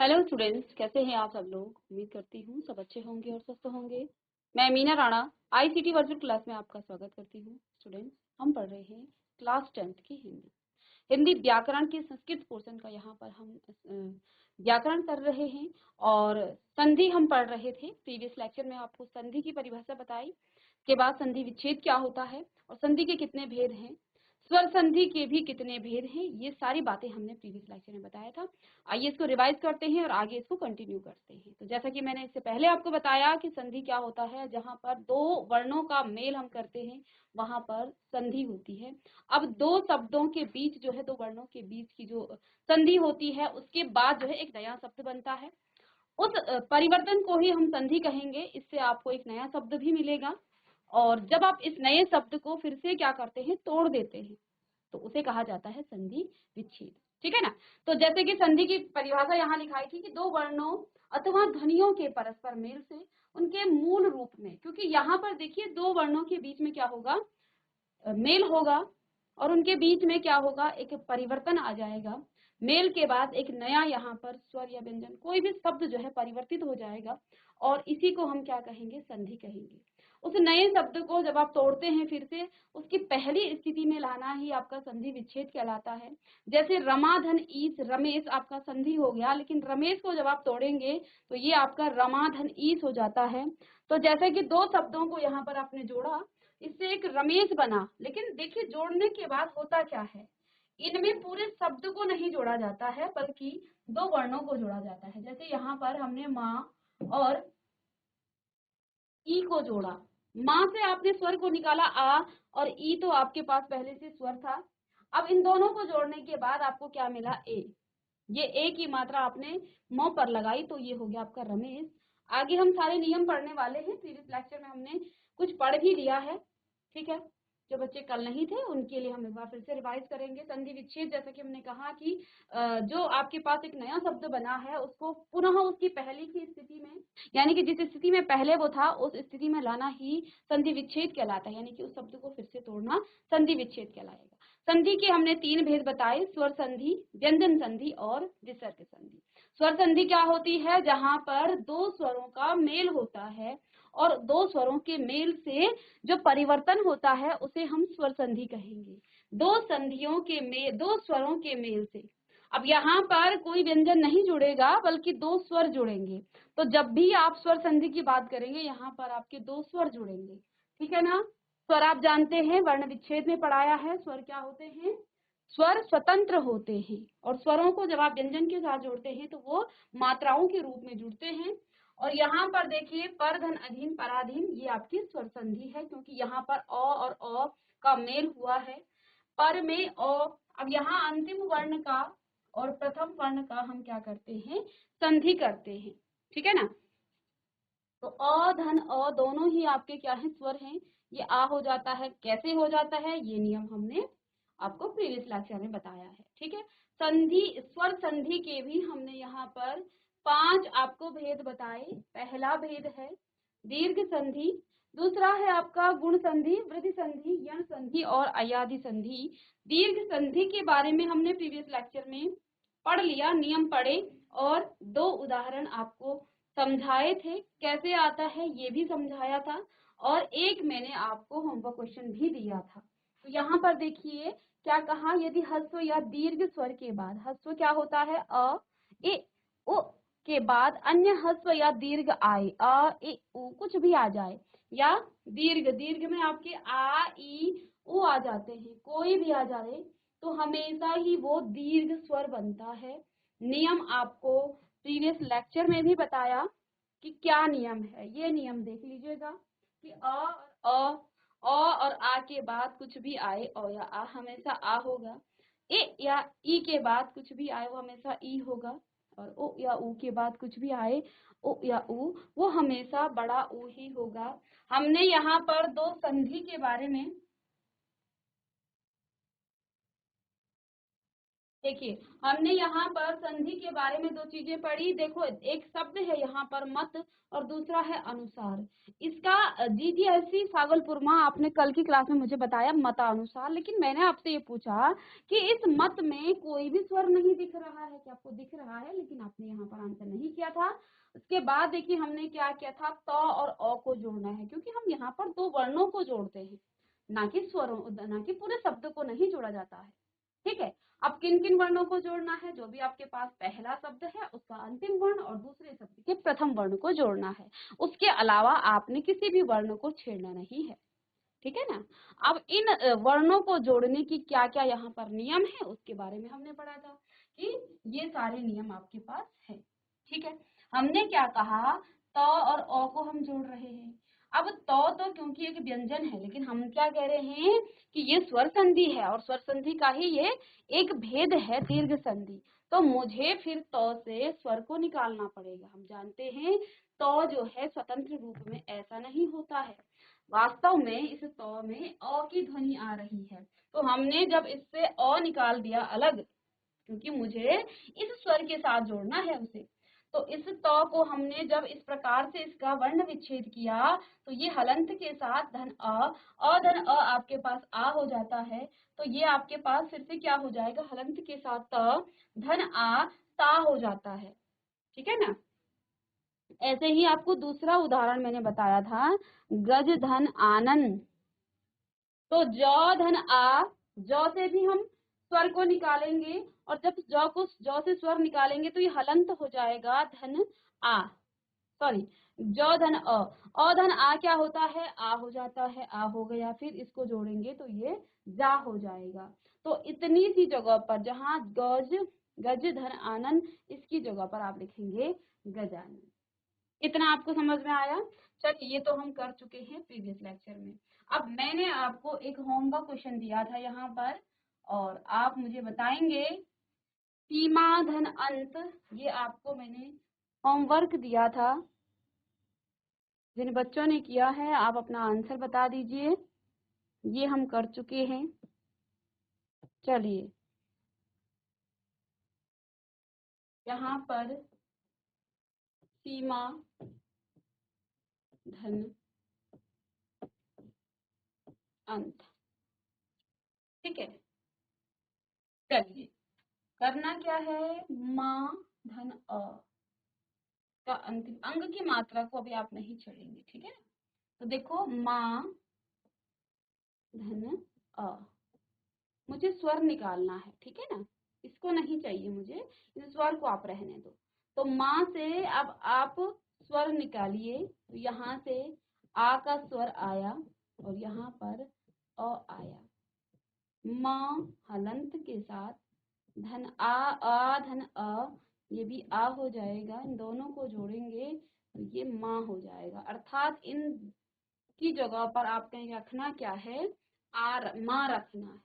Hello students, कैसे हैं आप सब लोग। उम्मीद करती हूँ सब अच्छे होंगे और स्वस्थ होंगे। मैं Meena Rana ICT virtual class में आपका स्वागत करती हूँ। स्टूडेंट्स, हम पढ़ रहे हैं क्लास 10th की हिंदी हिंदी व्याकरण के संस्कृत पोर्शन का। यहाँ पर हम व्याकरण कर रहे हैं और संधि हम पढ़ रहे थे। प्रीवियस लेक्चर में आपको संधि की परिभाषा बताई, के बाद संधि विच्छेद क्या होता है और संधि के कितने भेद हैं, स्वर संधि के भी कितने भेद हैं, ये सारी बातें हमने प्रीवियस लेक्चर में बताया था। आइए इसको रिवाइज करते हैं और आगे इसको कंटिन्यू करते हैं। तो जैसा कि मैंने इससे पहले आपको बताया कि संधि क्या होता है, जहां पर दो वर्णों का मेल हम करते हैं वहां पर संधि होती है। अब दो शब्दों के बीच जो है, दो वर्णों के बीच की जो संधि होती है, उसके बाद जो है एक नया शब्द बनता है। उस परिवर्तन को ही हम संधि कहेंगे। इससे आपको एक नया शब्द भी मिलेगा और जब आप इस नए शब्द को फिर से क्या करते हैं, तोड़ देते हैं, तो उसे कहा जाता है संधि विच्छेद। ठीक है ना। तो जैसे कि संधि की परिभाषा यहाँ लिखाई थी कि दो वर्णों अथवा ध्वनियों के परस्पर मेल से उनके मूल रूप में, क्योंकि यहाँ पर देखिए दो वर्णों के बीच में क्या होगा, मेल होगा और उनके बीच में क्या होगा, एक परिवर्तन आ जाएगा। मेल के बाद एक नया यहाँ पर स्वर या व्यंजन कोई भी शब्द जो है परिवर्तित हो जाएगा और इसी को हम क्या कहेंगे, संधि कहेंगे। उस नए शब्द को जब आप तोड़ते हैं फिर से उसकी पहली स्थिति में लाना ही आपका संधि विच्छेद कहलाता है। जैसे रमाधन ईस रमेश आपका संधि हो गया, लेकिन रमेश को जब आप तोड़ेंगे तो ये आपका रमाधन ईस हो जाता है। तो जैसे कि दो शब्दों को यहाँ पर आपने जोड़ा, इससे एक रमेश बना, लेकिन देखिए जोड़ने के बाद होता क्या है, इनमें पूरे शब्द को नहीं जोड़ा जाता है बल्कि दो वर्णों को जोड़ा जाता है। जैसे यहाँ पर हमने माँ और ई को जोड़ा, माँ से आपने स्वर को निकाला आ और ई तो आपके पास पहले से स्वर था। अब इन दोनों को जोड़ने के बाद आपको क्या मिला, ए। ये ए की मात्रा आपने म पर लगाई तो ये हो गया आपका रमेश। आगे हम सारे नियम पढ़ने वाले हैं। प्रीवियस लेक्चर में हमने कुछ पढ़ भी लिया है। ठीक है, जो बच्चे कल नहीं थे उनके लिए हम एक बार फिर से रिवाइज करेंगे। संधि विच्छेद, जैसा कि हमने कहा कि जो आपके पास एक नया शब्द बना है उसको पुनः उसकी पहली की स्थिति में, यानी कि जिस स्थिति में पहले वो था उस स्थिति में लाना ही संधि विच्छेद कहलाता है। यानी कि उस शब्द को फिर से तोड़ना संधि विच्छेद कहलाएगा। संधि के हमने तीन भेद बताए, स्वर संधि, व्यंजन संधि और विसर्ग संधि। स्वर संधि क्या होती है, जहां पर दो स्वरों का मेल होता है और दो स्वरों के मेल से जो परिवर्तन होता है उसे हम स्वर संधि कहेंगे। दो संधियों के मेल, दो स्वरों के मेल से। अब यहाँ पर कोई व्यंजन नहीं जुड़ेगा बल्कि दो स्वर जुड़ेंगे। तो जब भी आप स्वर संधि की बात करेंगे यहाँ पर आपके दो स्वर जुड़ेंगे। ठीक है ना। स्वर आप जानते हैं, वर्ण विच्छेद में पढ़ाया है। स्वर क्या होते हैं, स्वर स्वतंत्र होते हैं और स्वरों को जब आप व्यंजन के साथ जोड़ते हैं तो वो मात्राओं के रूप में जुड़ते हैं। और यहाँ पर देखिए पर धन अधीन पराधीन, ये आपकी स्वर संधि है क्योंकि यहाँ पर अ और अ का मेल हुआ है। पर में अ, अब यहाँ अंतिम वर्ण का और प्रथम वर्ण का हम क्या करते हैं, संधि करते हैं। ठीक है ना। तो अ धन अ दोनों ही आपके क्या है, स्वर हैं। ये आ हो जाता है, कैसे हो जाता है, ये नियम हमने आपको प्रीवियस लेक्चर में बताया है। ठीक है। संधि, स्वर संधि के भी हमने यहाँ पर 5 आपको भेद बताए। पहला भेद है दीर्घ संधि, दूसरा है आपका गुण संधि, वृद्धि संधि, यण संधि और अयादि संधि। दीर्घ संधि के बारे में हमने प्रीवियस लेक्चर में पढ़ लिया, नियम पढ़े और दो उदाहरण आपको समझाए थे, कैसे आता है ये भी समझाया था और एक मैंने आपको होमवर्क क्वेश्चन भी दिया था। तो यहाँ पर देखिए क्या कहा, यदि ह्रस्व या दीर्घ स्वर के बाद, ह्रस्व क्या होता है अ, ए, उ के बाद अन्य ह्रस्व या दीर्घ आए, अ ए उ कुछ भी आ जाए, या दीर्घ, दीर्घ में आपके आ ई उ आ जाते हैं, कोई भी आ जाए तो हमेशा ही वो दीर्घ स्वर बनता है। नियम आपको प्रीवियस लेक्चर में भी बताया कि क्या नियम है, ये नियम देख लीजिएगा कि और आ के बाद कुछ भी आए, अ या आ हमेशा आ होगा। ए या ई के बाद कुछ भी आए वो हमेशा ई होगा और ओ या ऊ के बाद कुछ भी आए, ओ या ऊ, वो हमेशा बड़ा ऊ ही होगा। हमने यहाँ पर दो संधि के बारे में देखिए, हमने यहाँ पर संधि के बारे में दो चीजें पढ़ी। देखो, एक शब्द है यहाँ पर मत और दूसरा है अनुसार। इसका जीजीएससी भागलपुर में आपने कल की क्लास में मुझे बताया मतानुसार, लेकिन मैंने आपसे ये पूछा कि इस मत में कोई भी स्वर नहीं दिख रहा है, क्या आपको दिख रहा है? लेकिन आपने यहाँ पर आंसर नहीं किया था। उसके बाद देखिए हमने क्या किया था, त और अ को जोड़ना है, क्योंकि हम यहाँ पर दो वर्णों को जोड़ते हैं, ना कि स्वरों, ना कि पूरे शब्द को नहीं जोड़ा जाता है। ठीक है, अब किन किन वर्णों को जोड़ना है? जो भी आपके पास पहला शब्द है उसका अंतिम वर्ण और दूसरे शब्द के प्रथम वर्ण को जोड़ना है। उसके अलावा आपने किसी भी वर्ण को छेड़ना नहीं है। ठीक है ना? अब इन वर्णों को जोड़ने की क्या क्या यहाँ पर नियम है उसके बारे में हमने पढ़ा था कि ये सारे नियम आपके पास है। ठीक है, हमने क्या कहा, त और अ को हम जोड़ रहे हैं। अब तो क्योंकि एक व्यंजन है, लेकिन हम क्या कह रहे हैं कि ये स्वर संधि है और स्वर संधि का ही ये एक भेद है, दीर्घ संधि। तो मुझे फिर तो से स्वर को निकालना पड़ेगा। हम जानते हैं तो जो है स्वतंत्र रूप में ऐसा नहीं होता है, वास्तव में इस तो में अ की ध्वनि आ रही है। तो हमने जब इससे अ निकाल दिया अलग, क्योंकि मुझे इस स्वर के साथ जोड़ना है उसे, तो इस तो को हमने जब इस प्रकार से इसका वर्ण विच्छेद किया तो ये हलंत के साथ धन अ धन अ आपके पास आ हो जाता है। तो ये आपके पास फिर से क्या हो जाएगा, हलंत के साथ त धन आ ता हो जाता है। ठीक है ना? ऐसे ही आपको दूसरा उदाहरण मैंने बताया था, गज धन आनन। तो जौ धन आ, जौ से भी हम स्वर को निकालेंगे और जब जौ से स्वर निकालेंगे तो ये हलंत हो जाएगा धन आ, सॉरी, जौ धन अ धन आ क्या होता है, आ हो जाता है, आ हो गया, फिर इसको जोड़ेंगे तो ये जा हो जाएगा। तो इतनी सी जगह पर जहाँ गज धन आनन, इसकी जगह पर आप लिखेंगे गजानन। इतना आपको समझ में आया? चलिए, ये तो हम कर चुके हैं प्रीवियस लेक्चर में। अब मैंने आपको एक होमवर्क क्वेश्चन दिया था यहाँ पर, और आप मुझे बताएंगे सीमा धन अंत। ये आपको मैंने होमवर्क दिया था, जिन बच्चों ने किया है आप अपना आंसर बता दीजिए। ये हम कर चुके हैं। चलिए, यहाँ पर सीमा धन अंत। ठीक है, चलिए करना क्या है, माँ धन अ का अंतिम अंग की मात्रा को अभी आप नहीं छेड़ेंगे। ठीक है, तो देखो माँ धन अ, मुझे स्वर निकालना है। ठीक है ना? इसको नहीं चाहिए मुझे, इस स्वर को आप रहने दो। तो माँ से अब आप स्वर निकालिए। तो यहाँ से आ का स्वर आया और यहाँ पर अ आया। माँ हलंत के साथ धन आ धन अ, ये भी आ हो जाएगा। इन दोनों को जोड़ेंगे तो ये माँ हो जाएगा। अर्थात इन की जगह पर आपने रखना क्या है, माँ रखना है।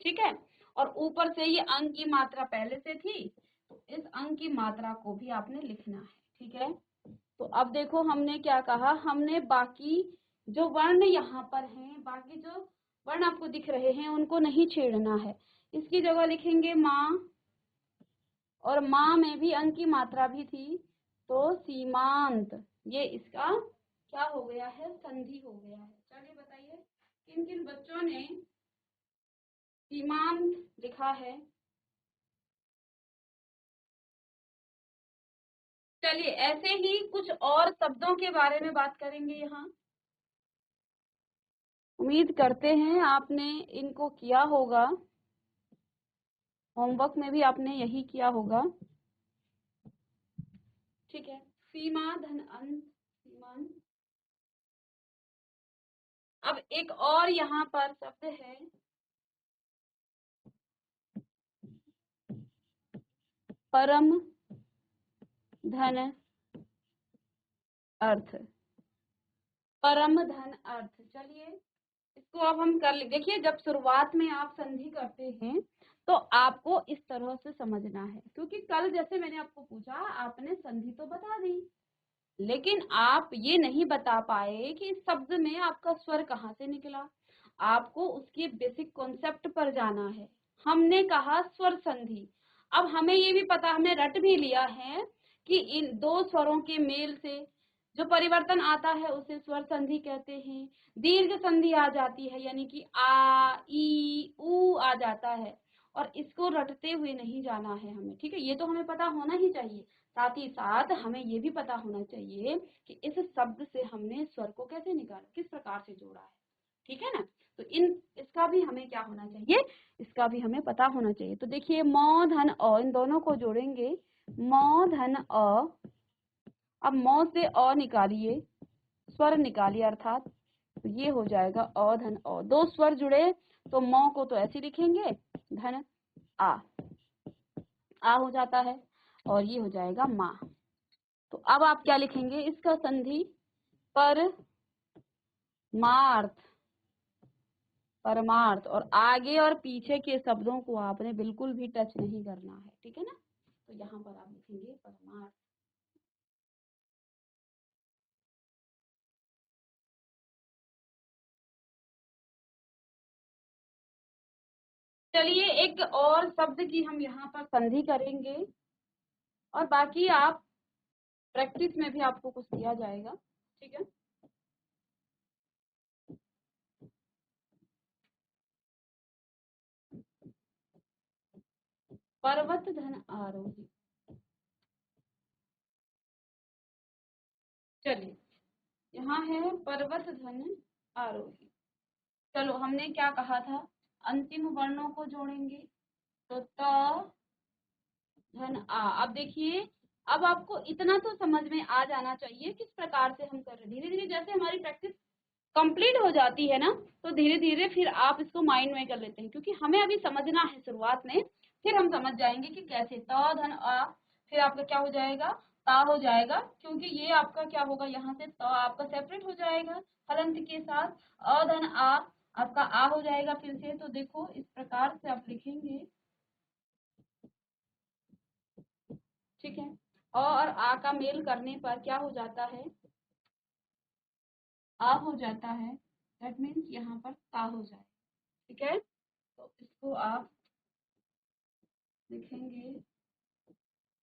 ठीक है, और ऊपर से ये अंक की मात्रा पहले से थी, तो इस अंक की मात्रा को भी आपने लिखना है। ठीक है, तो अब देखो हमने क्या कहा, हमने बाकी जो वर्ण यहाँ पर हैं, बाकी जो वर्ण आपको दिख रहे हैं उनको नहीं छेड़ना है। इसकी जगह लिखेंगे माँ, और माँ में भी अंक की मात्रा भी थी, तो सीमांत। ये इसका क्या हो गया है, संधि हो गया है। चलिए बताइए किन किन बच्चों ने सीमांत लिखा है? चलिए, ऐसे ही कुछ और शब्दों के बारे में बात करेंगे यहाँ। उम्मीद करते हैं आपने इनको किया होगा, होमवर्क में भी आपने यही किया होगा। ठीक है, सीमा धन अंत, सीमांत। अब एक और यहाँ पर शब्द है, परम धन अर्थ। परम धन अर्थ, चलिए इसको अब हम कर ले। देखिए, जब शुरुआत में आप संधि करते हैं तो आपको इस तरह से समझना है, क्योंकि कल जैसे मैंने आपको पूछा, आपने संधि तो बता दी, लेकिन आप ये नहीं बता पाए कि इस शब्द में आपका स्वर कहाँ से निकला। आपको उसके बेसिक कॉन्सेप्ट पर जाना है। हमने कहा स्वर संधि। अब हमें ये भी पता, हमने रट भी लिया है कि इन दो स्वरों के मेल से जो परिवर्तन आता है उसे स्वर संधि कहते हैं। दीर्घ संधि आ जाती है, यानी कि आ, ई, ऊ आ जाता है, और इसको रटते हुए नहीं जाना है हमें, ठीक है। ये तो हमें पता होना ही चाहिए। साथ ही साथ हमें ये भी पता होना चाहिए कि इस शब्द से हमने स्वर को कैसे निकाला, किस प्रकार से जोड़ा है, ठीक है ना। तो इसका भी हमें क्या होना चाहिए, इसका भी हमें पता होना चाहिए। तो देखिए म धन अ, इन दोनों को जोड़ेंगे, म धन अ। अब म से अ निकालिए, स्वर निकालिए, अर्थात तो ये हो जाएगा अ धन अ। दो स्वर जुड़े तो म को तो ऐसे लिखेंगे, धन आ हो जाता है, और ये हो जाएगा माँ। तो अब आप क्या लिखेंगे, इसका संधि पर मार्थ, परमार्थ, और आगे और पीछे के शब्दों को आपने बिल्कुल भी टच नहीं करना है, ठीक है ना। तो यहाँ पर आप लिखेंगे परमार्थ। चलिए एक और शब्द की हम यहाँ पर संधि करेंगे, और बाकी आप प्रैक्टिस में भी आपको कुछ दिया जाएगा, ठीक है। पर्वत धन आरोही। चलिए यहाँ है पर्वत धन आरोही। चलो हमने क्या कहा था, अंतिम वर्णों को जोड़ेंगे, तो त धन आ। अब देखिए, अब आपको इतना तो समझ में आ जाना चाहिए किस प्रकार से हम कर रहे हैं। धीरे धीरे जैसे हमारी प्रैक्टिस कंप्लीट हो जाती है ना, तो धीरे धीरे फिर आप इसको माइंड में कर लेते हैं, क्योंकि हमें अभी समझना है शुरुआत में, फिर हम समझ जाएंगे कि कैसे। त धन आ, फिर आपका क्या हो जाएगा, ता हो जाएगा, क्योंकि ये आपका क्या होगा, यहाँ से त आपका सेपरेट हो जाएगा हलंत के साथ। अ धन आ, आपका आ हो जाएगा फिर से। तो देखो इस प्रकार से आप लिखेंगे, ठीक है। अ और आ का मेल करने पर क्या हो जाता है, आ हो जाता है, दैट मीन्स यहाँ पर ता हो जाए, ठीक है। तो इसको आप लिखेंगे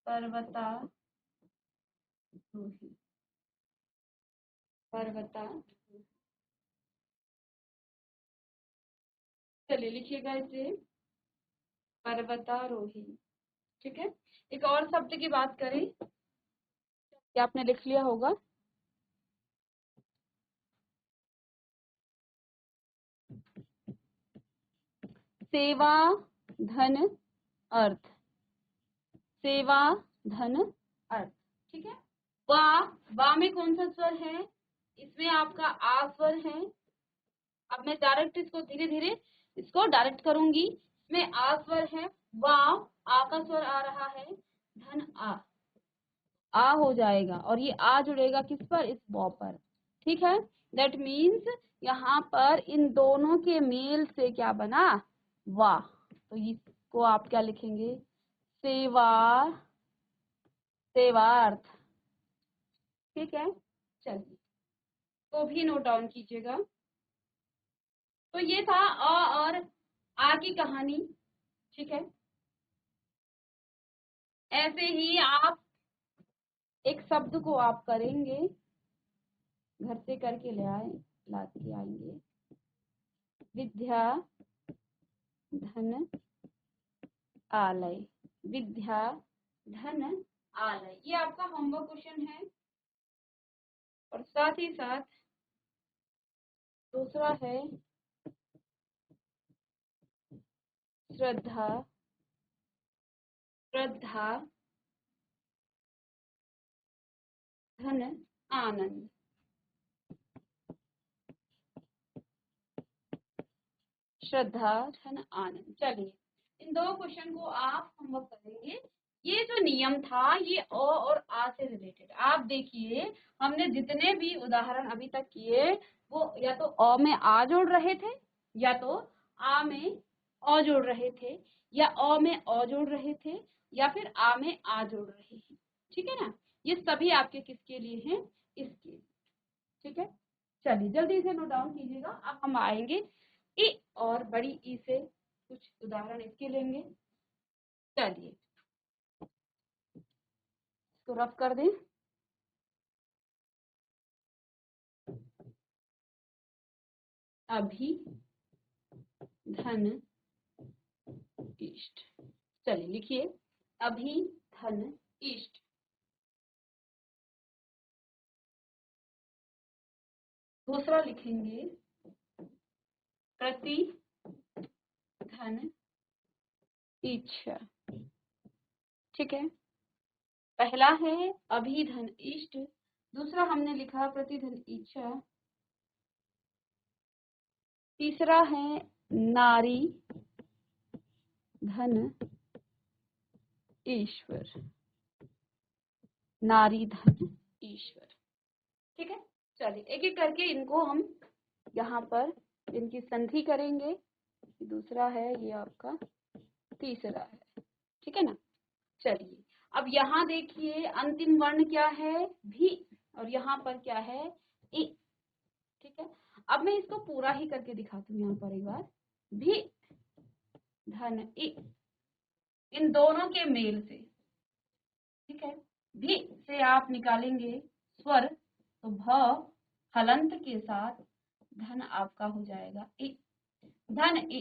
पर्वता रोही, पर्वता। चलिए लिखिएगा इसे पर्वतारोही, ठीक है। एक और शब्द की बात करें, क्या आपने लिख लिया होगा, सेवा धन अर्थ, सेवा धन अर्थ, ठीक है। वा, वा में कौन सा स्वर है, इसमें आपका आ स्वर है। अब मैं डायरेक्ट इसको धीरे धीरे इसको डायरेक्ट करूंगी, इसमें आ स्वर है, वा, आ का स्वर आ रहा है, धन आ हो जाएगा, और ये आ जुड़ेगा किस पर, इस व पर, ठीक है। दैट मीन्स यहाँ पर इन दोनों के मेल से क्या बना, वा। तो इसको आप क्या लिखेंगे, सेवा, सेवार्थ, ठीक है। चलिए तो भी नोट डाउन कीजिएगा। तो ये था अ और आ की कहानी, ठीक है। ऐसे ही आप एक शब्द को आप करेंगे, घर से करके ले आए, ला के आएंगे, विद्या धन आलय, विद्या धन आलय। ये आपका होमवर्क क्वेश्चन है। और साथ ही साथ दूसरा है श्रद्धा, श्रद्धा धन आनंद, श्रद्धा धन आनंद। चलिए इन दो क्वेश्चन को आप होमवर्क करेंगे। ये जो नियम था ये अ और आ से रिलेटेड। आप देखिए हमने जितने भी उदाहरण अभी तक किए वो या तो अ में आ जोड़ रहे थे, या तो आ में अ जोड़ रहे थे, या अ में अ जोड़ रहे थे, या फिर आ में आ जोड़ रहे हैं, ठीक है ना। ये सभी आपके किसके लिए हैं, इसके लिए, ठीक है। चलिए जल्दी से नोट डाउन कीजिएगा। अब हम आएंगे ई और बड़ी ई से। कुछ उदाहरण इसके लेंगे। चलिए इसको रफ कर दें। अभी धन इष्ट। चलिए लिखिए, अभी धन इष्ट। दूसरा लिखेंगे प्रति धन इच्छा। ठीक है, पहला है अभी धन इष्ट, दूसरा हमने लिखा प्रति धन इच्छा, तीसरा है नारी धन ईश्वर। नारी धन ईश्वर। ठीक है, चलिए एक एक करके इनको हम यहाँ पर इनकी संधि करेंगे। दूसरा है ये आपका, तीसरा है। ठीक है ना। चलिए अब यहाँ देखिए अंतिम वर्ण क्या है, भी, और यहाँ पर क्या है, ई। ठीक है, अब मैं इसको पूरा ही करके दिखाती हूँ यहाँ पर एक बार। भी धन ई, इन दोनों के मेल से। ठीक है, भी से आप निकालेंगे स्वर, तो भ हलंत के साथ धन आपका हो जाएगा ई, धन ई।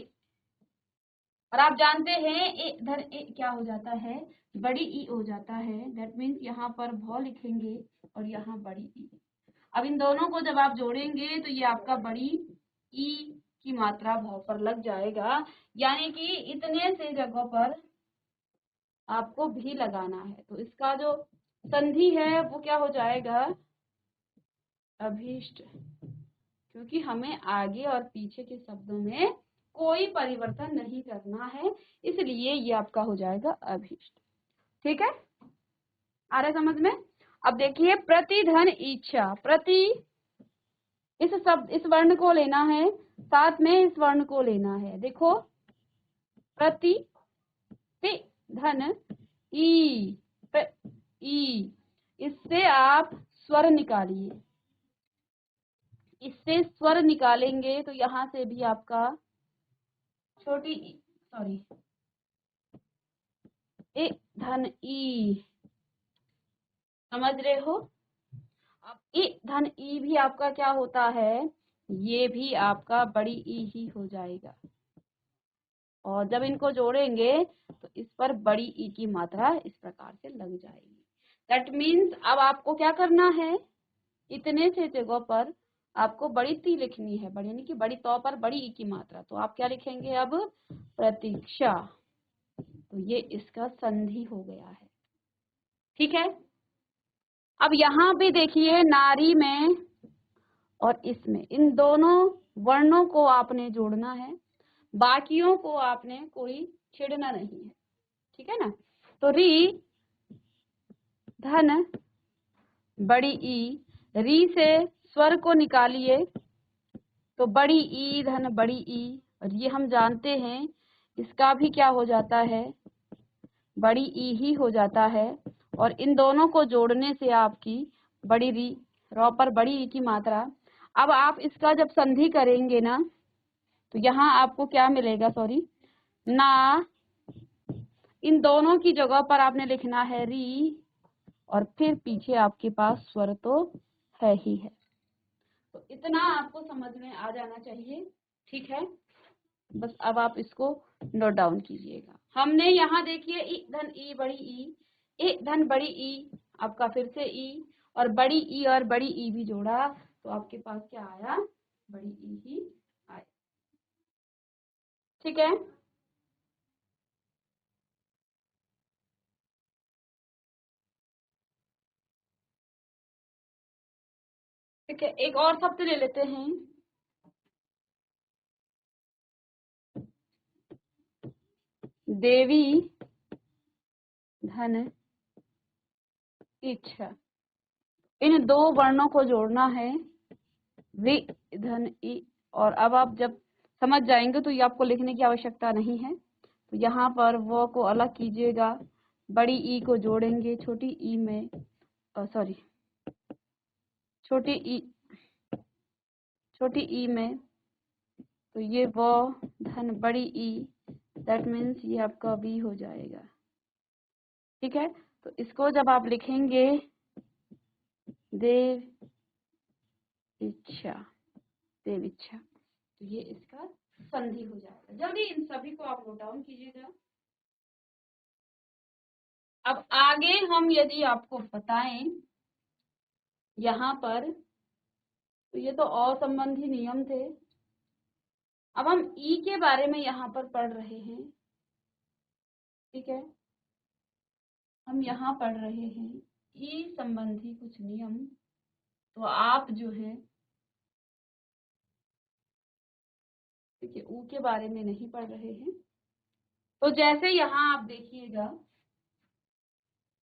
और आप जानते हैं ए धन ए क्या हो जाता है, बड़ी ई हो जाता है। दैट मीन्स यहाँ पर भ लिखेंगे और यहाँ बड़ी ई। अब इन दोनों को जब आप जोड़ेंगे तो ये आपका बड़ी ई की मात्रा भ पर लग जाएगा, यानी कि इतने से जगह पर आपको भी लगाना है। तो इसका जो संधि है वो क्या हो जाएगा, अभीष्ट, क्योंकि हमें आगे और पीछे के शब्दों में कोई परिवर्तन नहीं करना है, इसलिए ये आपका हो जाएगा अभीष्ट। ठीक है, आ रहा है समझ में। अब देखिए प्रति धन इच्छा, प्रति इस शब्द, इस वर्ण को लेना है, साथ में इस वर्ण को लेना है। देखो प्रति ति धन ई, ई, इससे आप स्वर निकालिए। इससे स्वर निकालेंगे तो यहाँ से भी आपका छोटी ई, सॉरी, ए धन ई, समझ रहे हो। अब ई धन ई भी आपका क्या होता है, ये भी आपका बड़ी ई ही हो जाएगा। और जब इनको जोड़ेंगे तो इस पर बड़ी ई की मात्रा इस प्रकार से लग जाएगी। दैट मीन्स अब आपको क्या करना है, इतने से जगह पर आपको बड़ी ती लिखनी है, बड़ी यानी कि बड़ी तौ पर बड़ी ई की मात्रा। तो आप क्या लिखेंगे अब, प्रतीक्षा। तो ये इसका संधि हो गया है। ठीक है, अब यहाँ पे देखिए नारी में और इसमें, इन दोनों वर्णों को आपने जोड़ना है, बाकियों को आपने कोई छेड़ना नहीं है। ठीक है ना। तो री धन बड़ी ई, री से स्वर को निकालिए तो बड़ी ई धन बड़ी ई, और ये हम जानते हैं इसका भी क्या हो जाता है, बड़ी ई ही हो जाता है। और इन दोनों को जोड़ने से आपकी बड़ी री, रॉ पर बड़ी ई की मात्रा। अब आप इसका जब संधि करेंगे ना तो यहाँ आपको क्या मिलेगा, सॉरी, ना, इन दोनों की जगह पर आपने लिखना है री, और फिर पीछे आपके पास स्वर तो है ही है। तो इतना आपको समझ में आ जाना चाहिए। ठीक है, बस अब आप इसको नोट डाउन कीजिएगा। हमने यहाँ देखिए ई धन ई बड़ी ई, ए धन बड़ी ई, आपका फिर से ई, और बड़ी ई और बड़ी ई भी जोड़ा तो आपके पास क्या आया, बड़ी ई ही आया। ठीक है, ठीक है, एक और शब्द ले लेते हैं, देवी धन इच्छा। इन दो वर्णों को जोड़ना है, वि धन ई। और अब आप जब समझ जाएंगे तो ये आपको लिखने की आवश्यकता नहीं है। तो यहाँ पर वो को अलग कीजिएगा, बड़ी ई को जोड़ेंगे छोटी ई में, सॉरी, छोटी ई, छोटी ई में। तो ये वो धन बड़ी ई दैट मीन्स ये आपका वी हो जाएगा। ठीक है, तो इसको जब आप लिखेंगे देव इच्छा, देव इच्छा, तो ये इसका संधि हो जाएगा। जल्दी इन सभी को आप नोट डाउन कीजिएगा। अब आगे हम यदि आपको बताएं यहाँ पर, तो ये तो असंबंधी नियम थे। अब हम ई के बारे में यहाँ पर पढ़ रहे हैं। ठीक है, हम यहाँ पढ़ रहे हैं ई संबंधी कुछ नियम। तो आप जो है देखिए ऊ के बारे में नहीं पढ़ रहे हैं। तो जैसे यहाँ आप देखिएगा,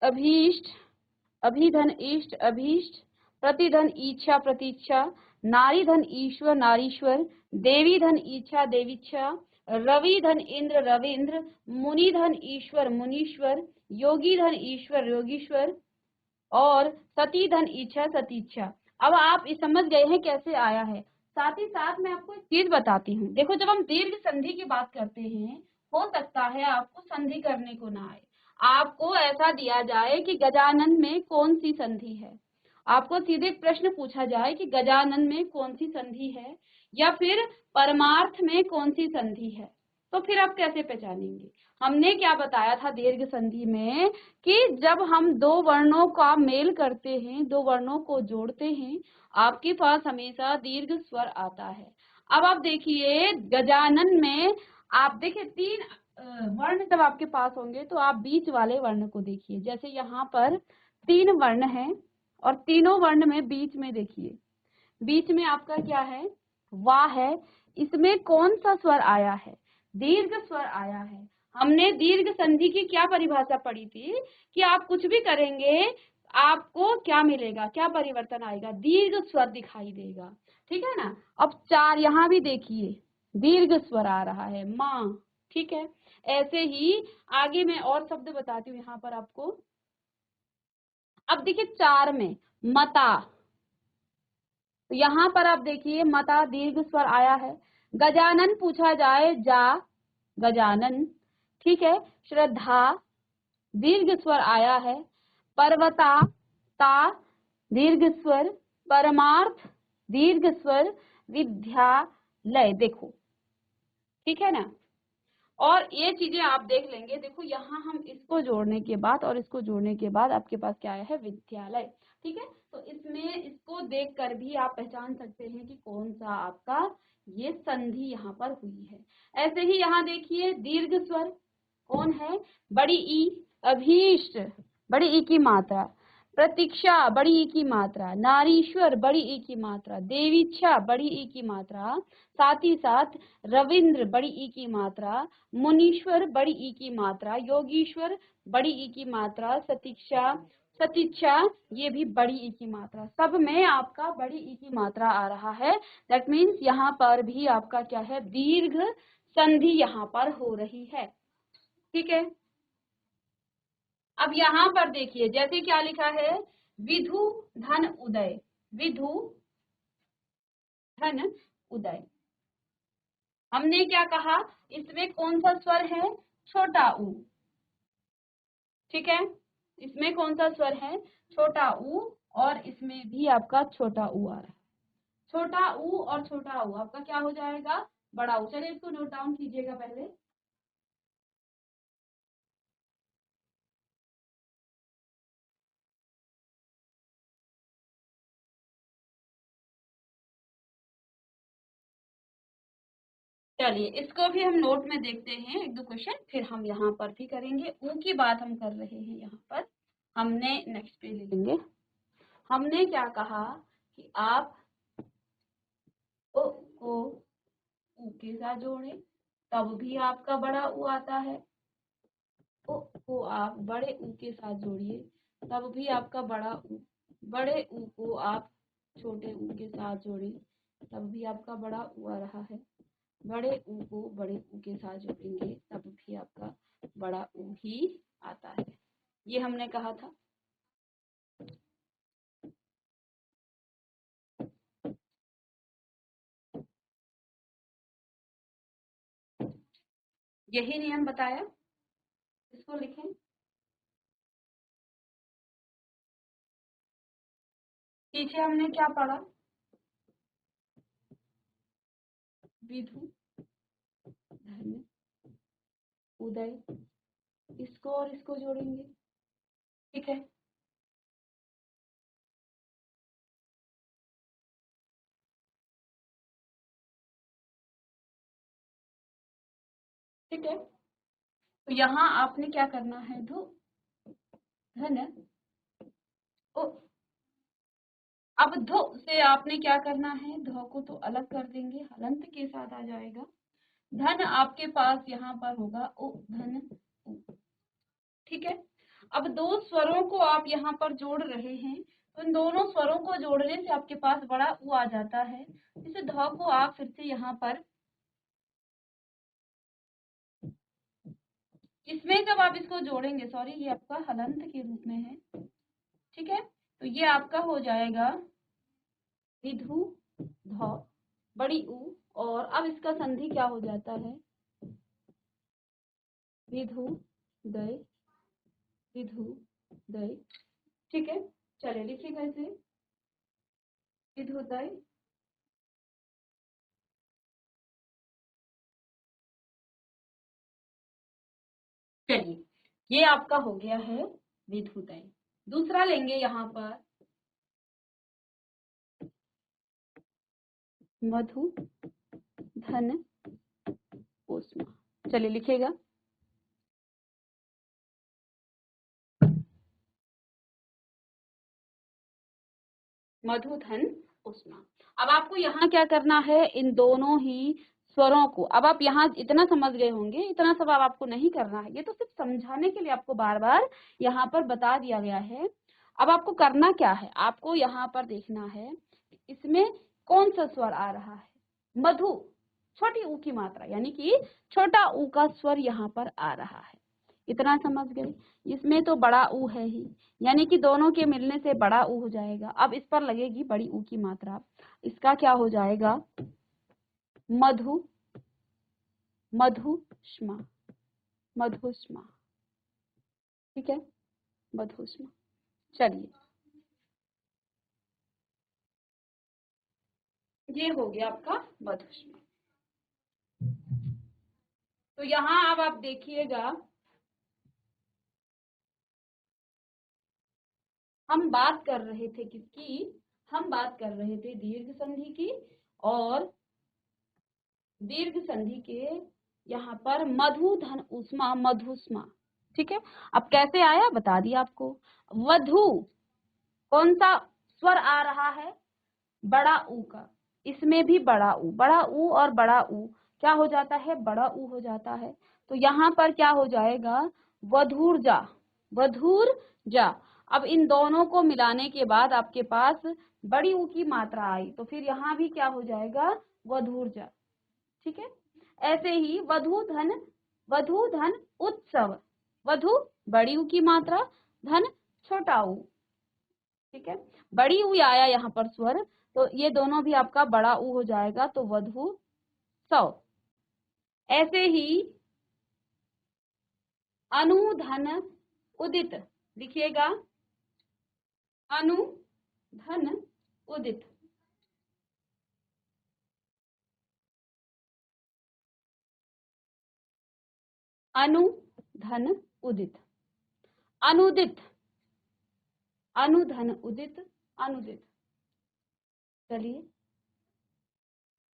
अभीष्ट, अभिधन इष्ट अभीष्ट, प्रतिधन इच्छा प्रतीक्षा, नारी धन ईश्वर नारीश्वर, देवी धन इच्छा देवीच्छा, रवि धन इंद्र रविंद्र, मुनि धन ईश्वर मुनीश्वर, योगी धन ईश्वर योगीश्वर, और सती धन इच्छा सतीच्छा। अब आप ये समझ गए हैं कैसे आया है। साथ ही साथ मैं आपको एक चीज बताती हूँ। देखो, जब हम दीर्घ संधि की बात करते हैं, हो सकता है आपको संधि करने को ना आए। आपको ऐसा दिया जाए कि गजानन में कौन सी संधि है, आपको सीधे प्रश्न पूछा जाए कि गजानन में कौन सी संधि है, या फिर परमार्थ में कौन सी संधि है, तो फिर आप कैसे पहचानेंगे। हमने क्या बताया था दीर्घ संधि में, कि जब हम दो वर्णों का मेल करते हैं, दो वर्णों को जोड़ते हैं, आपके पास हमेशा दीर्घ स्वर आता है। अब आप देखिए गजानन में, आप देखिए तीन वर्ण जब आपके पास होंगे, तो आप बीच वाले वर्ण को देखिए। जैसे यहाँ पर तीन वर्ण हैं, और तीनों वर्ण में बीच में देखिए, बीच में आपका क्या है, वाह है। इसमें कौन सा स्वर आया है, दीर्घ स्वर आया है। हमने दीर्घ संधि की क्या परिभाषा पढ़ी थी, कि आप कुछ भी करेंगे आपको क्या मिलेगा, क्या परिवर्तन आएगा, दीर्घ स्वर दिखाई देगा। ठीक है ना। अब चार यहाँ भी देखिए दीर्घ स्वर आ रहा है, माँ। ठीक है, ऐसे ही आगे मैं और शब्द बताती हूँ यहाँ पर आपको। अब देखिए चार में मता, तो यहाँ पर आप देखिए मता दीर्घ स्वर आया है। गजानन पूछा जाए, जा गजानन। ठीक है, श्रद्धा दीर्घ स्वर आया है। पर्वता ता दीर्घ स्वर, परमार्थ दीर्घ स्वर, विद्यालय। देखो ठीक है ना। और ये चीजें आप देख लेंगे। देखो यहाँ हम इसको जोड़ने के बाद और इसको जोड़ने के बाद आपके पास क्या आया है, विद्यालय। ठीक है, तो इसमें इसको देखकर भी आप पहचान सकते हैं कि कौन सा आपका ये संधि यहाँ पर हुई है। ऐसे ही यहाँ देखिए दीर्घ स्वर कौन है, बड़ी ई, अभीष्ट बड़ी ई की मात्रा, प्रतीक्षा बड़ी ई की मात्रा, नारीश्वर बड़ी ई की मात्रा, देवीच्छा बड़ी ई की मात्रा, साथ ही साथ रविंद्र बड़ी ई की मात्रा, मुनीश्वर बड़ी ई की मात्रा, योगीश्वर बड़ी ई की मात्रा, सतीक्षा सतीच्छा ये भी बड़ी ई की मात्रा, सब में आपका बड़ी ई की मात्रा आ रहा है। दैट मीन्स यहाँ पर भी आपका क्या है, दीर्घ संधि यहाँ पर हो रही है। ठीक है, अब यहाँ पर देखिए जैसे क्या लिखा है, विधु धन उदय, विधु धन उदय। हमने क्या कहा, इसमें कौन सा स्वर है, छोटा ऊ। ठीक है, इसमें कौन सा स्वर है, छोटा ऊ, और इसमें भी आपका छोटा ऊ आ रहा है। छोटा ऊ और छोटा ऊ आपका क्या हो जाएगा, बड़ा ऊ। चलिए इसको नोट डाउन कीजिएगा पहले। चलिए इसको भी हम नोट में देखते हैं, एक दो क्वेश्चन, फिर हम यहाँ पर भी करेंगे। ऊ की बात हम कर रहे हैं यहाँ पर, हमने नेक्स्ट पे ले लेंगे। हमने क्या कहा कि आप ओ को ऊ के साथ जोड़े, तब भी आपका बड़ा ऊ आता है। ओ को आप बड़े ऊ के साथ जोड़िए, तब भी आपका बड़ा ऊ। बड़े ऊ को आप छोटे ऊ के साथ जोड़े, तब भी आपका बड़ा ऊ आ रहा है। बड़े ऊ को बड़े ऊ के साथ जोड़ेंगे, तब भी आपका बड़ा ऊ ही आता है। ये हमने कहा था। यही नियम बताया, इसको लिखें। पीछे हमने क्या पढ़ा, विधु, धन, उदय, इसको और इसको जोड़ेंगे, ठीक है। ठीक है, तो यहाँ आपने क्या करना है, धु, धन, ओ, अब धु से आपने क्या करना है, ध को तो अलग कर देंगे, हलंत के साथ आ जाएगा। धन आपके पास यहाँ पर होगा ओ, धन, उ, ठीक है। अब दो स्वरों को आप यहाँ पर जोड़ रहे हैं, तो इन दोनों स्वरों को जोड़ने से आपके पास बड़ा उ आ जाता है। इस ध को आप फिर से यहाँ पर, इसमें जब आप इसको जोड़ेंगे, सॉरी ये आपका हलंत के रूप में है, ठीक है, तो ये आपका हो जाएगा विधु, ध, बड़ी उ, और अब इसका संधि क्या हो जाता है, विधु दय, विधु दय, ठीक है। चलिए लिखिएगा इसे, विधु दय, चलिए ये आपका हो गया है विधुतय। दूसरा लेंगे यहाँ पर, मधु, धन, उष्मा। चलिए लिखिएगा, मधु, धन, उष्मा। अब आपको यहाँ क्या करना है, इन दोनों ही स्वरों को, अब आप यहाँ इतना समझ गए होंगे, इतना सब अब आपको नहीं करना है, ये तो सिर्फ समझाने के लिए आपको बार बार यहाँ पर बता दिया गया है। अब आपको करना क्या है, आपको यहाँ पर देखना है इसमें कौन सा स्वर आ रहा है, मधु, छोटी ऊ की मात्रा, यानी कि छोटा ऊ का स्वर यहाँ पर आ रहा है, इतना समझ गए। इसमें तो बड़ा ऊ है ही, यानी कि दोनों के मिलने से बड़ा ऊ हो जाएगा। अब इस पर लगेगी बड़ी ऊ की मात्रा, इसका क्या हो जाएगा, मधु, मधुष्मा, मधुष्मा, ठीक है, मधुष्मा। चलिए ये हो गया आपका मधुष्मा। तो यहाँ अब आप देखिएगा, हम बात कर रहे थे किसकी, हम बात कर रहे थे दीर्घ संधि की, और दीर्घ संधि के यहाँ पर मधु, धन, उष्मा, मधुष्मा, ठीक है। अब कैसे आया बता दिया आपको। वधु, कौन सा स्वर आ रहा है, बड़ा ऊ का, इसमें भी बड़ा ऊ, बड़ा ऊ और बड़ा ऊ क्या हो जाता है, बड़ा ऊ हो जाता है। तो यहाँ पर क्या हो जाएगा, वधूर्जा, वधूर्जा। अब इन दोनों को मिलाने के बाद आपके पास बड़ी ऊ की मात्रा आई, तो फिर यहाँ भी क्या हो जाएगा, वधूर्जा, ठीक है। ऐसे ही वधु धन, वधु धन उत्सव, वधु बड़ी ऊ की मात्रा, धन छोटा ऊ, ठीक है। बड़ी ऊ आया यहाँ पर स्वर, तो ये दोनों भी आपका बड़ा ऊ हो जाएगा, तो वधु सौ। ऐसे ही अनु, धन, उदित, लिखिएगा, अनु, धन, उदित, अनु, धन, उदित, अनुदित, अनु, धन, उदित, अनुदित। चलिए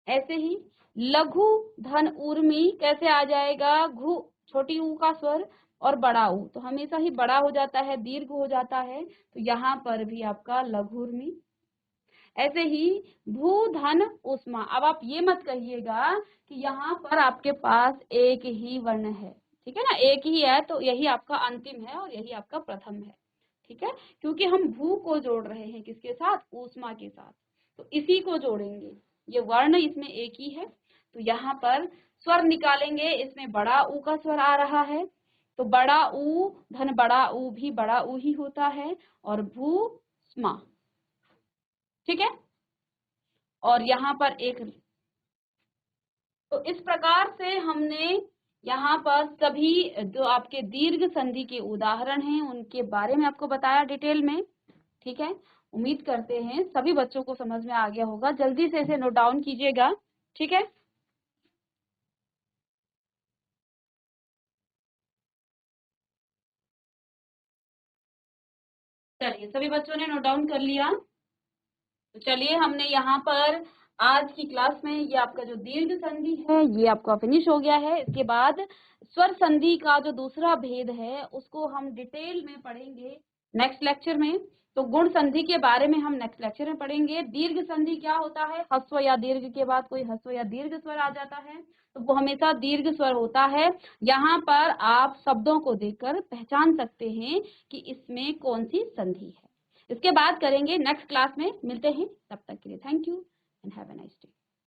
ऐसे ही लघु, धन, ऊर्मी कैसे आ जाएगा, घु, छोटी ऊ का स्वर और बड़ा ऊ, तो हमेशा ही बड़ा हो जाता है, दीर्घ हो जाता है, तो यहाँ पर भी आपका लघुर्मी। ऐसे ही भू, धन, उष्मा। अब आप ये मत कहिएगा कि यहाँ पर आपके पास एक ही वर्ण है, ठीक है ना, एक ही है, तो यही आपका अंतिम है और यही आपका प्रथम है, ठीक है, क्योंकि हम भू को जोड़ रहे हैं किसके साथ, ऊष्मा के साथ, तो इसी को जोड़ेंगे, ये वर्ण इसमें एक ही है। तो यहाँ पर स्वर निकालेंगे, इसमें बड़ा ऊ का स्वर आ रहा है, तो बड़ा ऊ, धन, बड़ा ऊ भी बड़ा ऊ ही होता है, और भू स्मा, ठीक है। और यहाँ पर एक, तो इस प्रकार से हमने यहाँ पर सभी जो आपके दीर्घ संधि के उदाहरण हैं उनके बारे में आपको बताया डिटेल में। ठीक है, उम्मीद करते हैं सभी बच्चों को समझ में आ गया होगा। जल्दी से इसे नोट डाउन कीजिएगा। ठीक है, चलिए सभी बच्चों ने नोट डाउन कर लिया। तो चलिए हमने यहाँ पर आज की क्लास में ये आपका जो दीर्घ संधि है ये आपका फिनिश हो गया है। इसके बाद स्वर संधि का जो दूसरा भेद है उसको हम डिटेल में पढ़ेंगे नेक्स्ट लेक्चर में। तो गुण संधि के बारे में हम नेक्स्ट लेक्चर में पढ़ेंगे। दीर्घ संधि क्या होता है, ह्रस्व या दीर्घ के बाद कोई ह्रस्व या दीर्घ स्वर आ जाता है तो वो हमेशा दीर्घ स्वर होता है। यहाँ पर आप शब्दों को देखकर पहचान सकते हैं कि इसमें कौन सी संधि है। इसके बाद करेंगे नेक्स्ट क्लास में। मिलते हैं, तब तक के लिए thank you and have a nice day.